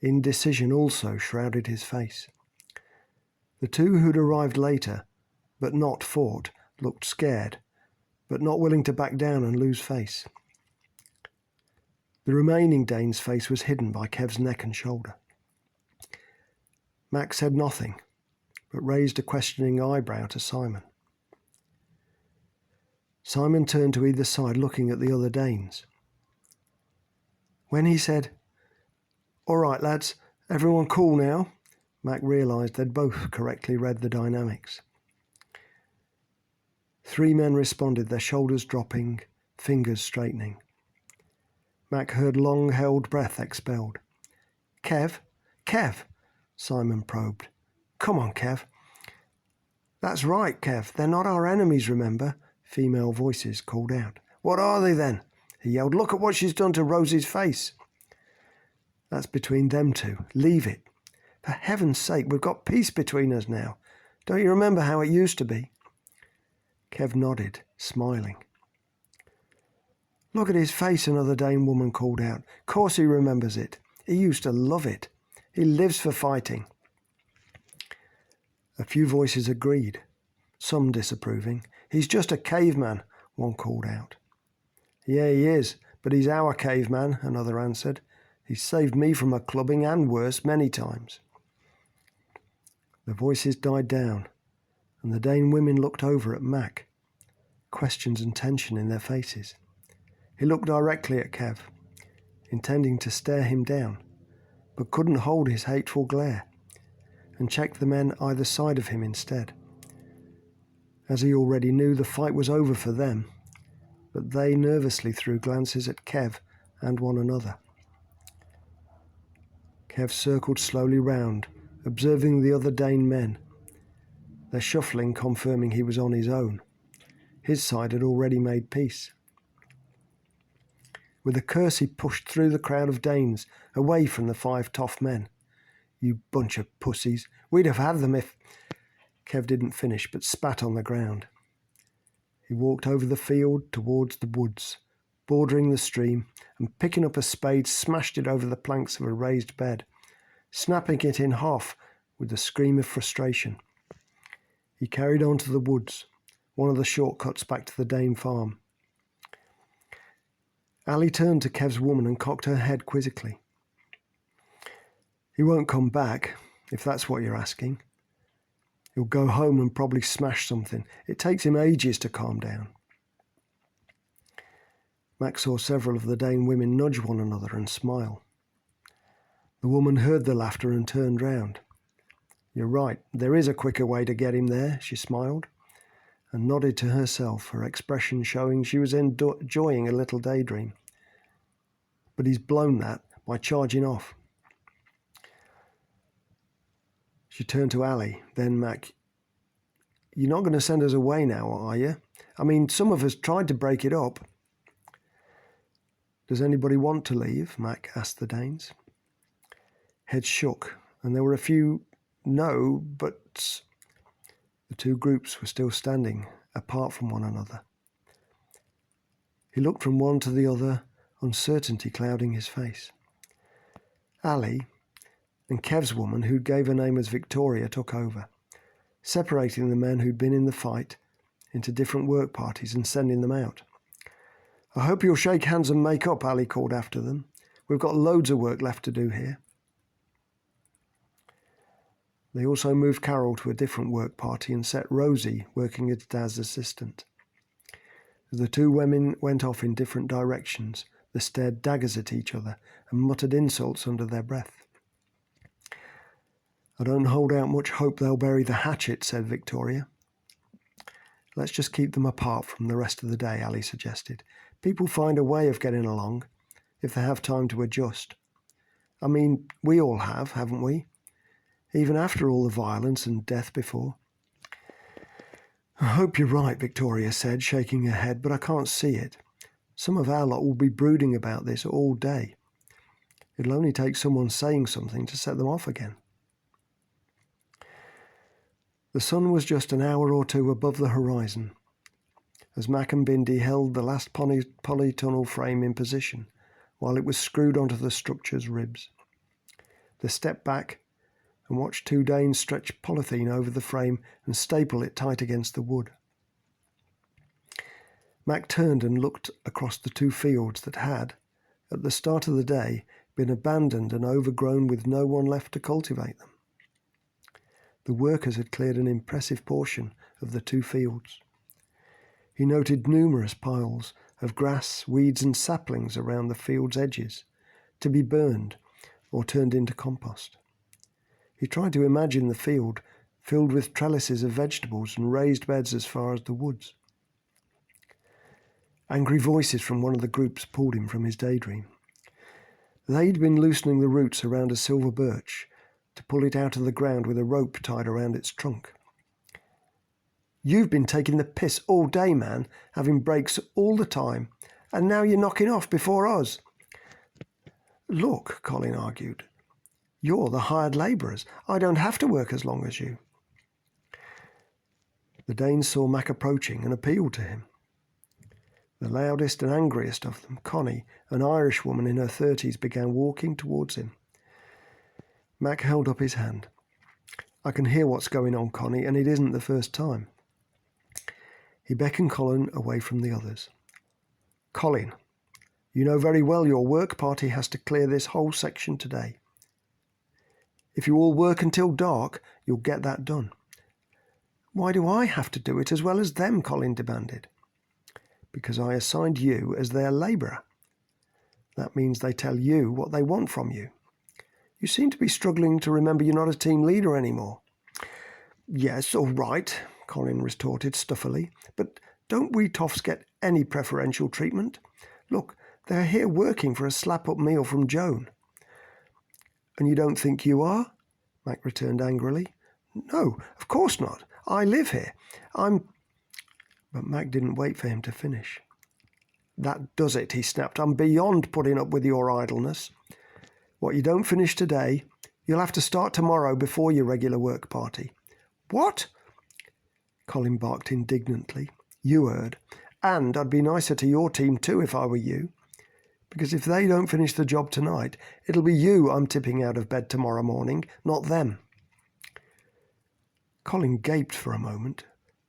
Indecision also shrouded his face. The 2 who'd arrived later, but not fought, looked scared, but not willing to back down and lose face. The remaining Dane's face was hidden by Kev's neck and shoulder. Mac said nothing, but raised a questioning eyebrow to Simon. Simon turned to either side, looking at the other Danes. When he said, "All right, lads, everyone cool now," Mac realised they'd both correctly read the dynamics. 3 men responded, their shoulders dropping, fingers straightening. Mac heard long-held breath expelled. "Kev? Kev?" Simon probed. "Come on, Kev." "That's right, Kev. They're not our enemies, remember?" Female voices called out. "What are they then?" he yelled. "Look at what she's done to Rosie's face." "That's between them 2. Leave it. For heaven's sake, we've got peace between us now. Don't you remember how it used to be?" Kev nodded, smiling. "Look at his face," another Dane woman called out. "Course he remembers it. He used to love it. He lives for fighting." A few voices agreed, some disapproving. "He's just a caveman," one called out. "Yeah, he is, but he's our caveman," another answered. "He's saved me from a clubbing and worse many times." The voices died down, and the Dane women looked over at Mac, questions and tension in their faces. He looked directly at Kev, intending to stare him down, but couldn't hold his hateful glare, and checked the men either side of him instead. As he already knew, the fight was over for them, but they nervously threw glances at Kev and one another. Kev circled slowly round, observing the other Dane men, their shuffling confirming he was on his own. His side had already made peace. With a curse, he pushed through the crowd of Danes, away from the 5 tough men. "You bunch of pussies. We'd have had them if—" Kev didn't finish, but spat on the ground. He walked over the field towards the woods, bordering the stream, and picking up a spade, smashed it over the planks of a raised bed, snapping it in half with a scream of frustration. He carried on to the woods, one of the shortcuts back to the Dane farm. Ali turned to Kev's woman and cocked her head quizzically. "He won't come back, if that's what you're asking. He'll go home and probably smash something. It takes him ages to calm down. Mac saw several of the Dane women nudge one another and smile. The woman heard the laughter and turned round. "You're right, there is a quicker way to get him there," she smiled, and nodded to herself, her expression showing she was enjoying a little daydream. "But he's blown that by charging off." She turned to Ali, then Mac. "You're not going to send us away now, are you? I mean, some of us tried to break it up." "Does anybody want to leave?" Mac asked the Danes. Heads shook, and there were a few no, but the two groups were still standing apart from one another. He looked from one to the other, uncertainty clouding his face. Ali and Kev's woman, who gave her name as Victoria, took over, separating the men who'd been in the fight into different work parties and sending them out. "I hope you'll shake hands and make up," Ali called after them. "We've got loads of work left to do here." They also moved Carol to a different work party and set Rosie working as Dad's assistant. As the two women went off in different directions, they stared daggers at each other and muttered insults under their breath. "I don't hold out much hope they'll bury the hatchet," said Victoria. "Let's just keep them apart from the rest of the day," Ali suggested. "People find a way of getting along if they have time to adjust. I mean, we all have, haven't we? Even after all the violence and death before." "I hope you're right," Victoria said, shaking her head, "but I can't see it. Some of our lot will be brooding about this all day. It'll only take someone saying something to set them off again." The sun was just an hour or two above the horizon as Mac and Bindi held the last polytunnel frame in position while it was screwed onto the structure's ribs. They stepped back and watched two Danes stretch polythene over the frame and staple it tight against the wood. Mac turned and looked across the two fields that had, at the start of the day, been abandoned and overgrown with no one left to cultivate them. The workers had cleared an impressive portion of the two fields. He noted numerous piles of grass, weeds and saplings around the field's edges, to be burned or turned into compost. He tried to imagine the field filled with trellises of vegetables and raised beds as far as the woods. Angry voices from one of the groups pulled him from his daydream. They'd been loosening the roots around a silver birch to pull it out of the ground with a rope tied around its trunk. "You've been taking the piss all day, man, having breaks all the time, and now you're knocking off before us." "Look," Colin argued, "you're the hired labourers. I don't have to work as long as you." The Danes saw Mac approaching and appealed to him. The loudest and angriest of them, Connie, an Irish woman in her 30s, began walking towards him. Mac held up his hand. "I can hear what's going on, Connie, and it isn't the first time." He beckoned Colin away from the others. "Colin, you know very well your work party has to clear this whole section today. If you all work until dark, you'll get that done." "Why do I have to do it as well as them?" Colin demanded. "Because I assigned you as their labourer. That means they tell you what they want from you. You seem to be struggling to remember you're not a team leader anymore." "Yes, all right," Colin retorted stuffily, "but don't we toffs get any preferential treatment? Look, they're here working for a slap-up meal from Joan." "And you don't think you are?" Mac returned angrily. "No, of course not. I live here. But Mac didn't wait for him to finish. "That does it," he snapped. "I'm beyond putting up with your idleness. What you don't finish today, you'll have to start tomorrow before your regular work party." "What?" Colin barked indignantly. "You heard. And I'd be nicer to your team too if I were you. Because if they don't finish the job tonight, it'll be you I'm tipping out of bed tomorrow morning, not them." Colin gaped for a moment,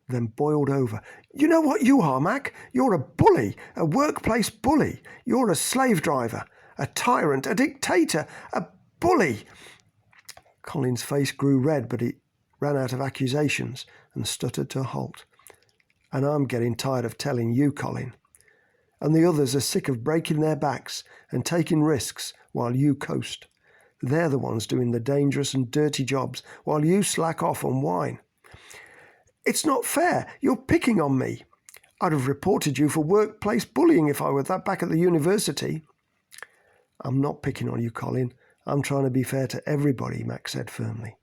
then boiled over. "You know what you are, Mac? You're a bully, a workplace bully. You're a slave driver, a tyrant, a dictator, a bully." Colin's face grew red, but ran out of accusations and stuttered to a halt. "And I'm getting tired of telling you, Colin. And the others are sick of breaking their backs and taking risks while you coast. They're the ones doing the dangerous and dirty jobs while you slack off and whine. It's not fair. You're picking on me. I'd have reported you for workplace bullying if I were that back at the university." "I'm not picking on you, Colin. I'm trying to be fair to everybody," Max said firmly.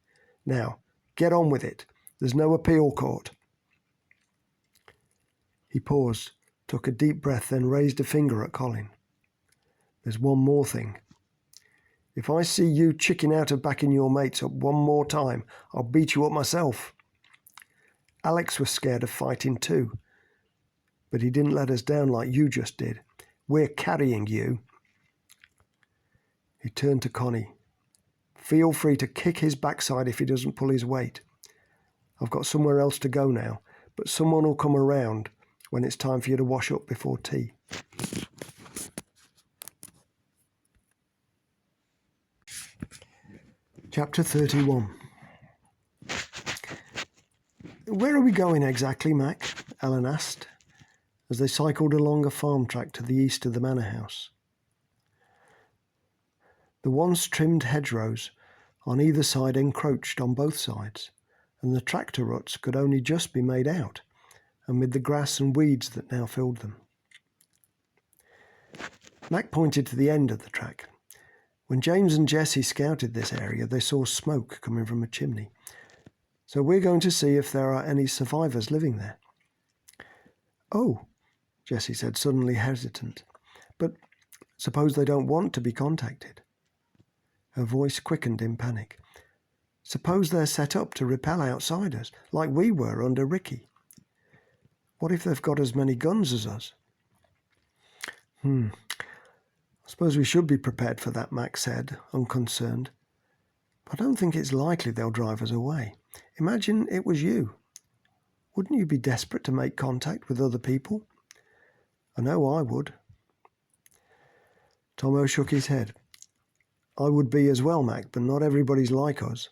"Now, get on with it. There's no appeal court." He paused, took a deep breath, then raised a finger at Colin. "There's one more thing. If I see you chicking out of backing your mates up one more time, I'll beat you up myself. Alex was scared of fighting too, but he didn't let us down like you just did. We're carrying you." He turned to Connie. "Feel free to kick his backside if he doesn't pull his weight. I've got somewhere else to go now, but someone will come around when it's time for you to wash up before tea." Chapter 31. "Where are we going exactly, Mac?" Ellen asked, as they cycled along a farm track to the east of the manor house. The once trimmed hedgerows on either side encroached on both sides, and the tractor ruts could only just be made out, amid the grass and weeds that now filled them. Mac pointed to the end of the track. When James and Jessie scouted this area, they saw smoke coming from a chimney. "So we're going to see if there are any survivors living there." "Oh," Jessie said, suddenly hesitant. "But suppose they don't want to be contacted?" Her voice quickened in panic. "Suppose they're set up to repel outsiders, like we were under Ricky? What if they've got as many guns as us?" I suppose we should be prepared for that," Max said, unconcerned. "But I don't think it's likely they'll drive us away. Imagine it was you. Wouldn't you be desperate to make contact with other people? I know I would." Tomo shook his head. "I would be as well, Mac, but not everybody's like us.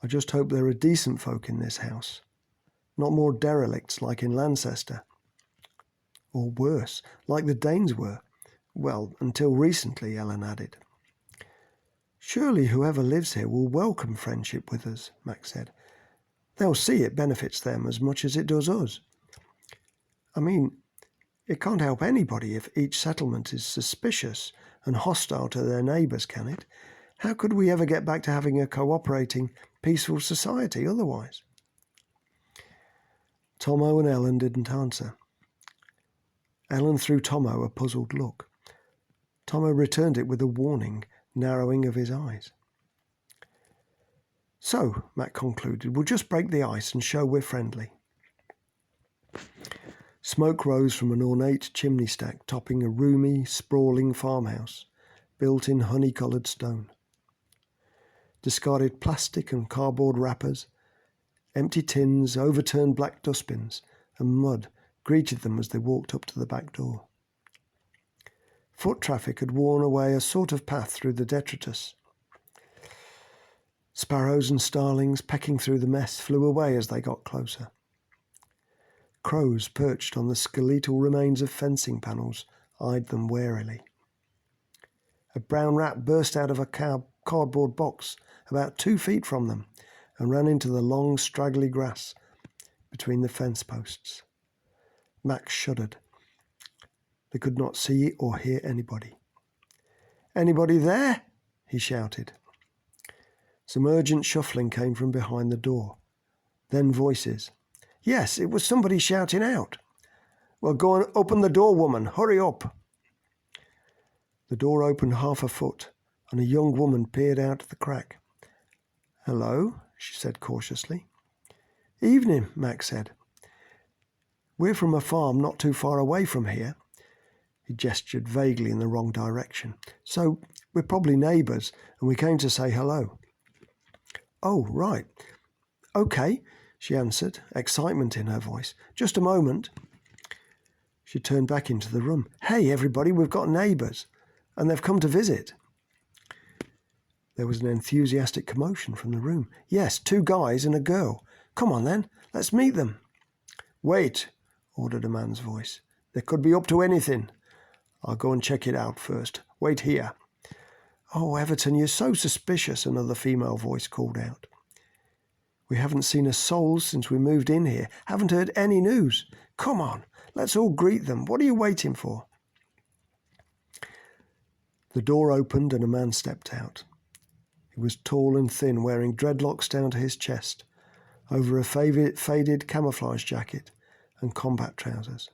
I just hope there are decent folk in this house, not more derelicts like in Lancester. Or worse, like the Danes were. Well, until recently," Ellen added. "Surely whoever lives here will welcome friendship with us," Max said. "They'll see it benefits them as much as it does us. I mean, it can't help anybody if each settlement is suspicious and hostile to their neighbours, can it? How could we ever get back to having a cooperating, peaceful society otherwise?" Tomo and Ellen didn't answer. Ellen threw Tomo a puzzled look. Tomo returned it with a warning narrowing of his eyes. "So," Mac concluded, "we'll just break the ice and show we're friendly." Smoke rose from an ornate chimney stack topping a roomy, sprawling farmhouse built in honey-coloured stone. Discarded plastic and cardboard wrappers, empty tins, overturned black dustbins, and mud greeted them as they walked up to the back door. Foot traffic had worn away a sort of path through the detritus. Sparrows and starlings pecking through the mess flew away as they got closer. Crows perched on the skeletal remains of fencing panels eyed them warily. A brown rat burst out of a cardboard box about 2 feet from them and ran into the long, straggly grass between the fence posts. Max shuddered. They could not see or hear anybody. "Anybody there?" he shouted. Some urgent shuffling came from behind the door. Then voices. "Yes, it was somebody shouting out." "Well, go and open the door, woman. Hurry up." The door opened half a foot, and a young woman peered out of the crack. "Hello," she said cautiously. "Evening," Max said. "We're from a farm not too far away from here." He gestured vaguely in the wrong direction. "So we're probably neighbours, and we came to say hello." "Oh, right. Okay," she answered, excitement in her voice. "Just a moment." She turned back into the room. "Hey, everybody, we've got neighbours, and they've come to visit." There was an enthusiastic commotion from the room. Yes, 2 guys and a girl. Come on then, let's meet them. Wait, ordered a man's voice. They could be up to anything. I'll go and check it out first. Wait here. Oh, Everton, you're so suspicious, another female voice called out. We haven't seen a soul since we moved in here. Haven't heard any news. Come on, let's all greet them. What are you waiting for? The door opened and a man stepped out. He was tall and thin, wearing dreadlocks down to his chest, over a faded camouflage jacket and combat trousers.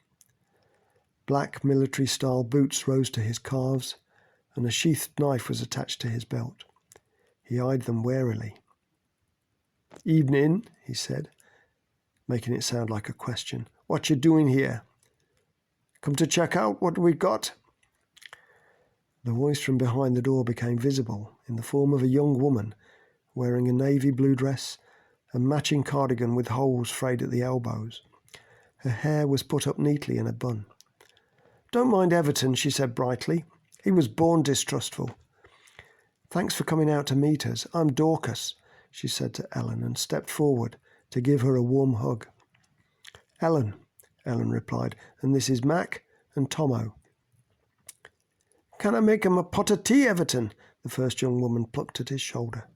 Black military-style boots rose to his calves, and a sheathed knife was attached to his belt. He eyed them warily. Evening, he said, making it sound like a question. What you doing here? Come to check out what we got? The voice from behind the door became visible in the form of a young woman wearing a navy blue dress and matching cardigan with holes frayed at the elbows. Her hair was put up neatly in a bun. Don't mind Everton, she said brightly. He was born distrustful. Thanks for coming out to meet us. I'm Dorcas, she said to Ellen, and stepped forward to give her a warm hug. Ellen replied, and this is Mac and Tomo. Can I make him a pot of tea, Everton? The first young woman plucked at his shoulder.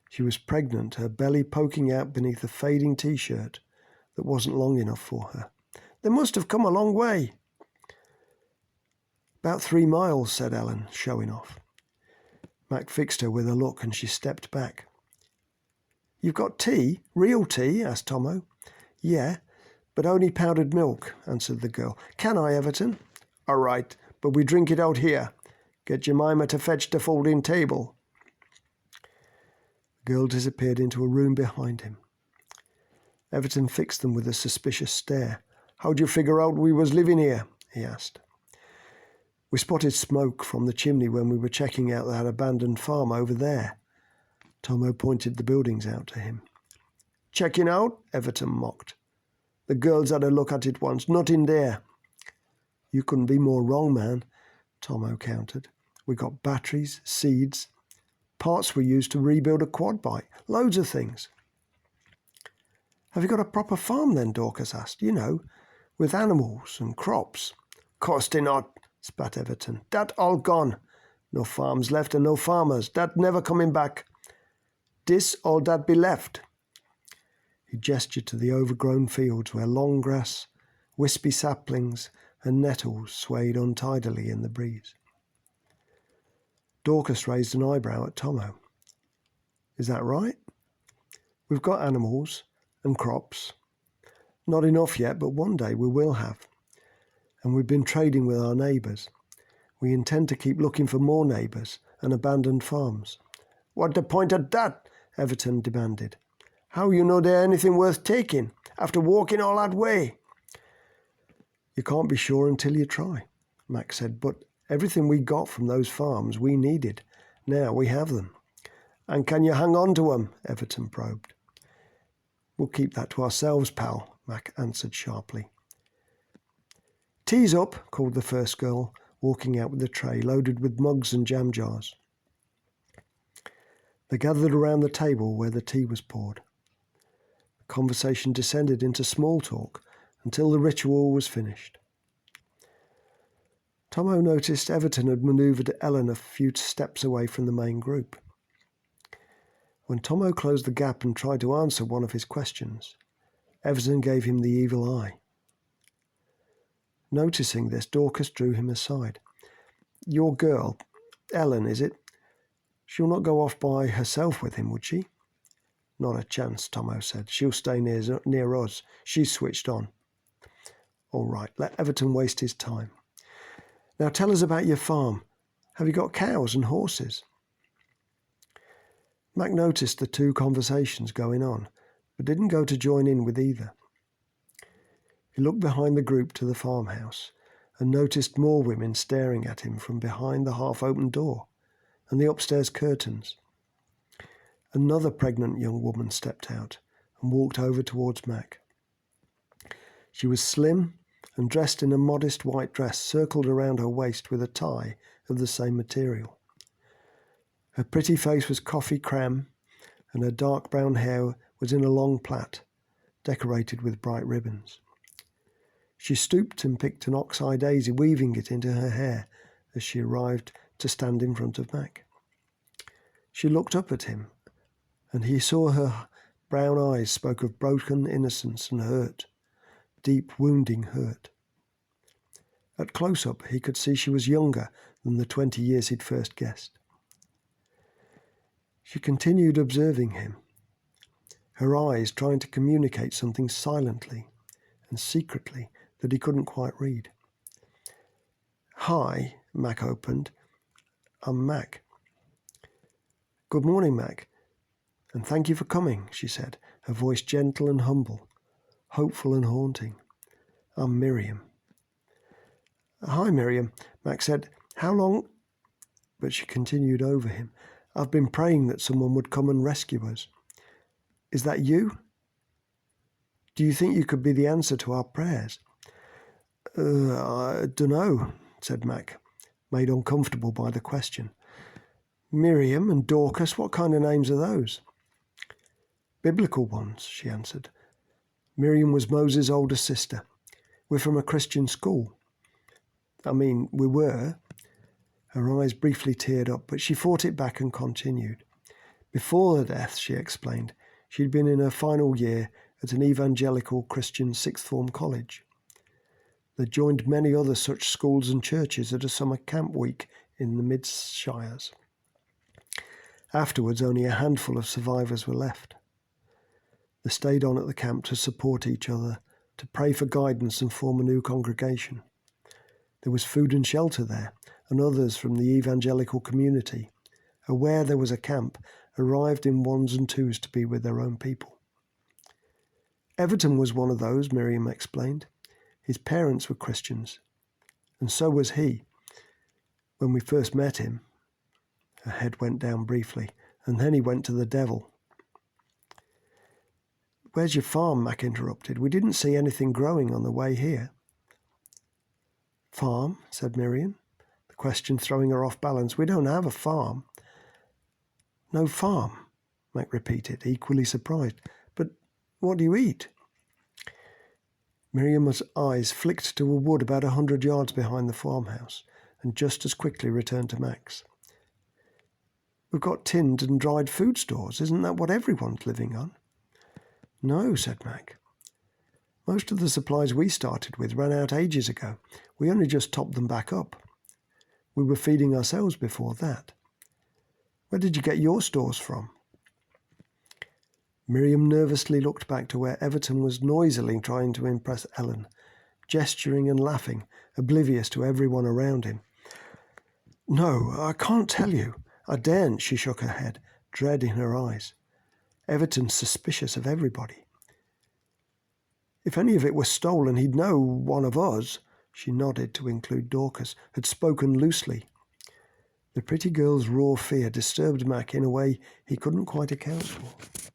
She was pregnant, her belly poking out beneath a fading T-shirt that wasn't long enough for her. They must have come a long way. About 3 miles, said Ellen, showing off. Mac fixed her with a look and she stepped back. You've got tea? Real tea? Asked Tomo. Yeah, but only powdered milk, answered the girl. Can I, Everton? All right, but we drink it out here. Get Jemima to fetch the folding table. The girl disappeared into a room behind him. Everton fixed them with a suspicious stare. How'd you figure out we was living here? He asked. We spotted smoke from the chimney when we were checking out that abandoned farm over there. Tomo pointed the buildings out to him. Checking out? Everton mocked. The girls had a look at it once. Not in there. You couldn't be more wrong, man, Tomo countered. We got batteries, seeds, parts we used to rebuild a quad bike, loads of things. Have you got a proper farm then, Dorcas asked, with animals and crops? Course they not, spat Everton. That all gone. No farms left and no farmers. That never coming back. This all that be left. He gestured to the overgrown fields where long grass, wispy saplings and nettles swayed untidily in the breeze. Dorcas raised an eyebrow at Tomo. Is that right? We've got animals and crops. Not enough yet, but one day we will have. And we've been trading with our neighbours. We intend to keep looking for more neighbours and abandoned farms. What the point of that? Everton demanded. How you know there anything worth taking after walking all that way? You can't be sure until you try, Mac said, but everything we got from those farms we needed. Now we have them. And can you hang on to them? Everton probed. We'll keep that to ourselves, pal, Mac answered sharply. Tea's up, called the first girl, walking out with a tray loaded with mugs and jam jars. They gathered around the table where the tea was poured. The conversation descended into small talk until the ritual was finished. Tomo noticed Everton had manoeuvred Ellen a few steps away from the main group. When Tomo closed the gap and tried to answer one of his questions, Everton gave him the evil eye. Noticing this, Dorcas drew him aside. Your girl, Ellen, is it? She'll not go off by herself with him, would she? Not a chance, Tomo said. She'll stay near us. She's switched on. All right, let Everton waste his time. Now tell us about your farm. Have you got cows and horses? Mac noticed the 2 conversations going on, but didn't go to join in with either. He looked behind the group to the farmhouse and noticed more women staring at him from behind the half-open door and the upstairs curtains. Another pregnant young woman stepped out and walked over towards Mac. She was slim and dressed in a modest white dress circled around her waist with a tie of the same material. Her pretty face was coffee creme, and her dark brown hair was in a long plait, decorated with bright ribbons. She stooped and picked an ox-eye daisy, weaving it into her hair as she arrived to stand in front of Mac. She looked up at him, and he saw her brown eyes spoke of broken innocence and hurt, deep, wounding hurt. At close-up, he could see she was younger than the 20 years he'd first guessed. She continued observing him, her eyes trying to communicate something silently and secretly that he couldn't quite read. "Hi," Mac opened. "I'm Mac." "Good morning, Mac, and thank you for coming," she said, her voice gentle and humble, hopeful and haunting. "I'm Miriam." "Hi, Miriam," Mac said. "How long—" But she continued over him. "I've been praying that someone would come and rescue us. Is that you? Do you think you could be the answer to our prayers?" "I dunno," said Mac, made uncomfortable by the question. "Miriam and Dorcas, what kind of names are those?" "Biblical ones," she answered. "Miriam was Moses' older sister. We're from a Christian school. I mean, we were." Her eyes briefly teared up, but she fought it back and continued. "Before the death," she explained, she'd been in her final year at an evangelical Christian sixth form college. They joined many other such schools and churches at a summer camp week in the mid-shires. Afterwards, only a handful of survivors were left. They stayed on at the camp to support each other, to pray for guidance and form a new congregation. There was food and shelter there, and others from the evangelical community, aware there was a camp, arrived in ones and twos to be with their own people. Everton was one of those, Miriam explained. His parents were Christians, and so was he. When we first met him, her head went down briefly, and then he went to the devil. "Where's your farm?" Mac interrupted. "We didn't see anything growing on the way here." "Farm?" said Miriam, the question throwing her off balance. "We don't have a farm." "No farm," Mac repeated, equally surprised. "But what do you eat?" Miriam's eyes flicked to a wood about 100 yards behind the farmhouse, and just as quickly returned to Mac's. "We've got tinned and dried food stores. Isn't that what everyone's living on?" "No," said Mac. "Most of the supplies we started with ran out ages ago. We only just topped them back up. We were feeding ourselves before that. Where did you get your stores from?" Miriam nervously looked back to where Everton was noisily trying to impress Ellen, gesturing and laughing, oblivious to everyone around him. "No, I can't tell you. I daren't," she shook her head, dread in her eyes. "Everton's suspicious of everybody. If any of it was stolen, he'd know one of us," she nodded to include Dorcas, had spoken loosely. The pretty girl's raw fear disturbed Mac in a way he couldn't quite account for.